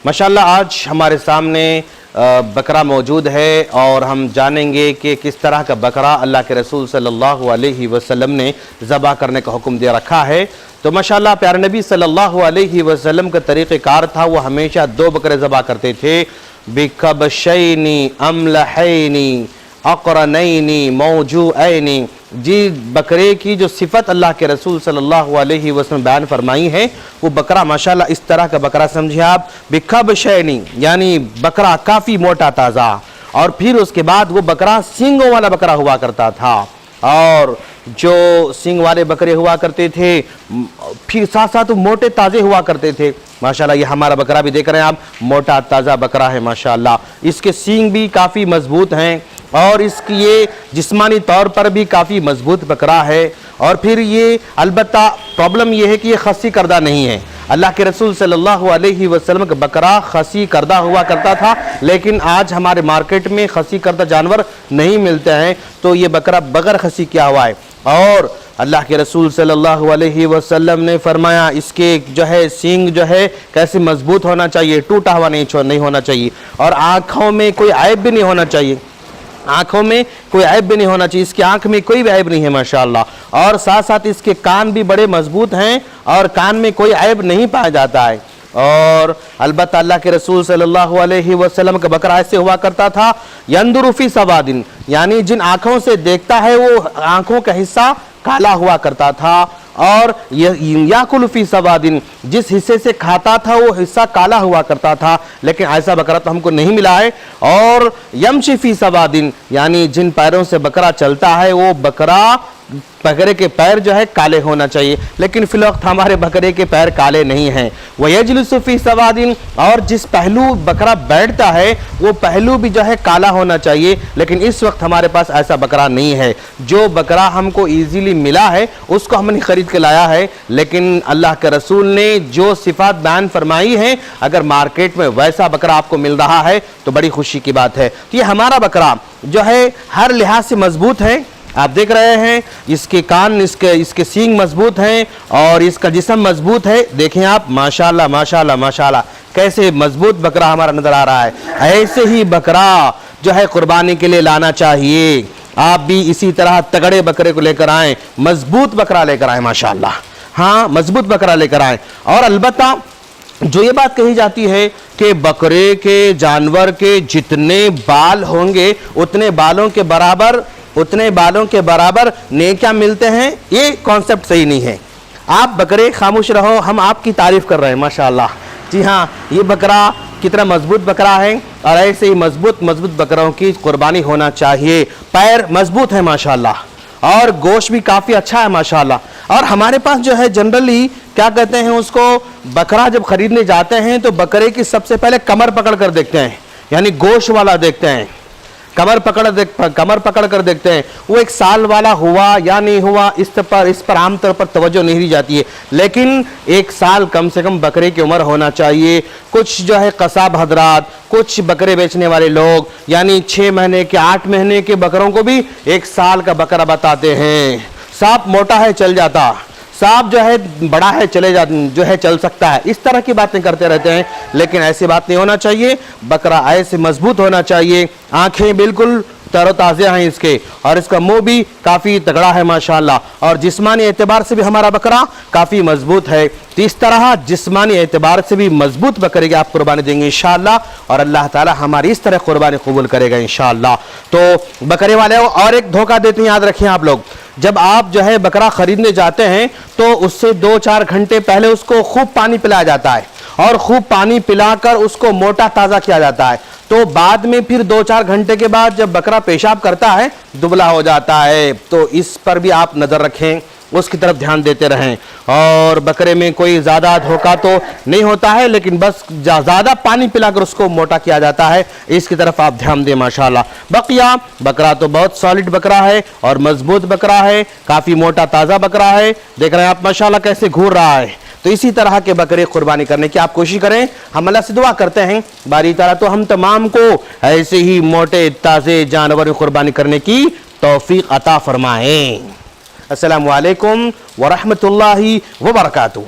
माशाअल्लाह आज हमारे सामने बकरा मौजूद है और हम जानेंगे कि किस तरह का बकरा अल्लाह के रसूल सल्लल्लाहु अलैहि वसल्लम ने ज़बा करने का हुक्म दे रखा है। तो माशाअल्लाह प्यारे नबी सल्लल्लाहु अलैहि वसल्लम का तरीक़ेकार था, वो हमेशा 2 बकरे ज़बा करते थे। बिकबशैनी अमलहैनी अक़रनैनी मौजूऐनी, जी बकरे की जो सिफत अल्लाह के रसूल सल्लल्लाहु अलैहि वसल्लम बयान फरमाई है, वो बकरा माशाअल्लाह इस तरह का बकरा समझिए आप। बिकबशैनी यानी बकरा काफ़ी मोटा ताज़ा, और फिर उसके बाद वो बकरा सींगों वाला बकरा हुआ करता था। और जो सींग वाले बकरे हुआ करते थे फिर साथ साथ मोटे ताज़े हुआ करते थे। माशाल्लाह ये हमारा बकरा भी देख रहे हैं आप, मोटा ताज़ा बकरा है माशाल्लाह। इसके सींग भी काफ़ी मजबूत हैं और इसकी ये जिस्मानी तौर पर भी काफ़ी मजबूत बकरा है। और फिर ये अलबत्ता प्रॉब्लम ये है कि ये खसी करदा नहीं है। अल्लाह के रसूल सल्लल्लाहु अलैहि वसल्लम का बकरा खसी करदा हुआ करता था, लेकिन आज हमारे मार्केट में खसी करदा जानवर नहीं मिलते हैं, तो ये बकरा बगैर खसी किया हुआ है। और अल्लाह के रसूल सल्लल्लाहु अलैहि वसल्लम ने फरमाया इसके जो है सींग जो है कैसे मजबूत होना चाहिए, टूटा हुआ नहीं होना चाहिए, और आँखों में कोई ऐब भी नहीं होना चाहिए। आँखों में कोई ऐब भी नहीं होना चाहिए, इसकी आँख में कोई भी ऐब नहीं है माशाअल्लाह। और साथ साथ इसके कान भी बड़े मजबूत हैं और कान में कोई ऐब नहीं पाया जाता है। और अलबत्ता अल्लाह के रसूल सल्लल्लाहु अलैहि वसल्लम का बकरा ऐसे हुआ करता था, यंदुरु फी सवादिन, यानी जिन आँखों से देखता है वो आँखों का हिस्सा काला हुआ करता था। और याकुलु फी सवादिन, जिस हिस्से से खाता था वो हिस्सा काला हुआ करता था, लेकिन ऐसा बकरा तो हमको नहीं मिला है। और यमशी फी सवादिन, यानी जिन पैरों से बकरा चलता है वो बकरे के पैर जो है काले होना चाहिए, लेकिन फिलवक्त हमारे बकरे के पैर काले नहीं हैं। वयजलिसु फी सवादिन, और जिस पहलू बकरा बैठता है वो पहलू भी जो है काला होना चाहिए, लेकिन इस वक्त हमारे पास ऐसा बकरा नहीं है। जो बकरा हमको इजीली मिला है उसको हमने खरीद के लाया है, लेकिन अल्लाह के रसूल ने जो सिफात बयान फरमाई है, अगर मार्केट में वैसा बकरा आपको मिल रहा है तो बड़ी खुशी की बात है। तो ये हमारा बकरा जो है हर लिहाज से मजबूत है, आप देख रहे हैं इसके कान, इसके सींग मजबूत हैं और इसका जिस्म मजबूत है। देखें आप माशाल्लाह माशाल्लाह माशाल्लाह कैसे मजबूत बकरा हमारा नजर आ रहा है। ऐसे ही बकरा जो है कुर्बानी के लिए लाना चाहिए। आप भी इसी तरह तगड़े बकरे को लेकर आएं, मजबूत बकरा लेकर आएं माशाल्लाह, हाँ मजबूत बकरा लेकर आएं। और अलबत्ता जो ये बात कही जाती है कि बकरे के जानवर के जितने बाल होंगे उतने बालों के बराबर नेकियां मिलते हैं, ये कॉन्सेप्ट सही नहीं है। आप बकरे खामोश रहो, हम आपकी तारीफ कर रहे हैं माशाल्लाह। जी हाँ, ये बकरा कितना मजबूत बकरा है, और ऐसे ही मजबूत बकरों की कुर्बानी होना चाहिए। पैर मजबूत है माशाल्लाह और गोश्त भी काफ़ी अच्छा है माशाल्लाह। और हमारे पास जो है जनरली क्या कहते हैं उसको, बकरा जब खरीदने जाते हैं तो बकरे की सबसे पहले कमर पकड़ कर देखते हैं, यानी गोश्त वाला देखते हैं, कमर पकड़ कर देखते हैं वो 1 साल वाला हुआ या नहीं हुआ, इस पर आमतौर पर तवज्जो नहीं दी जाती है। लेकिन 1 साल कम से कम बकरे की उम्र होना चाहिए। कुछ जो है कसाब हजरात, कुछ बकरे बेचने वाले लोग यानी 6 महीने के 8 महीने के बकरों को भी 1 साल का बकरा बताते हैं। सांप मोटा है चल जाता, सांप जो है बड़ा है जो है चल सकता है, इस तरह की बातें करते रहते हैं, लेकिन ऐसी बात नहीं होना चाहिए। बकरा ऐसे मजबूत होना चाहिए, आंखें बिल्कुल तरोताज़ा हैं इसके, और इसका मुंह भी काफ़ी तगड़ा है माशाल्लाह, और जिस्मानी एतबार से भी हमारा बकरा काफ़ी मजबूत है। तो इस तरह जिस्मानी एतबार से भी मजबूत बकरे की आप कुर्बानी देंगे इंशाअल्लाह, और अल्लाह ताला हमारी इस तरह कुर्बानी कबूल करेगा इंशाअल्लाह। तो बकरे वाले और एक धोखा देते हैं, याद रखें आप लोग, जब आप जो है बकरा खरीदने जाते हैं तो उससे 2-4 घंटे पहले उसको खूब पानी पिलाया जाता है, और खूब पानी पिलाकर उसको मोटा ताज़ा किया जाता है। तो बाद में फिर 2-4 घंटे के बाद जब बकरा पेशाब करता है दुबला हो जाता है। तो इस पर भी आप नज़र रखें, उसकी तरफ ध्यान देते रहें। और बकरे में कोई ज़्यादा धोखा तो नहीं होता है, लेकिन बस ज़्यादा पानी पिलाकर उसको मोटा किया जाता है, इसकी तरफ आप ध्यान दें माशाल्लाह। बकिया बकरा तो बहुत सॉलिड बकरा है और मजबूत बकरा है, काफ़ी मोटा ताज़ा बकरा है, देख रहे हैं आप माशाल्लाह कैसे घूर रहा है। तो इसी तरह के बकरे कुर्बानी करने की आप कोशिश करें। हम अल्लाह से दुआ करते हैं बारी ताला तो हम तमाम को ऐसे ही मोटे ताज़े जानवर कुर्बानी करने की तौफीक अता फरमाएं। अस्सलामु अलैकुम व रहमतुल्लाहि व बरकातुहू।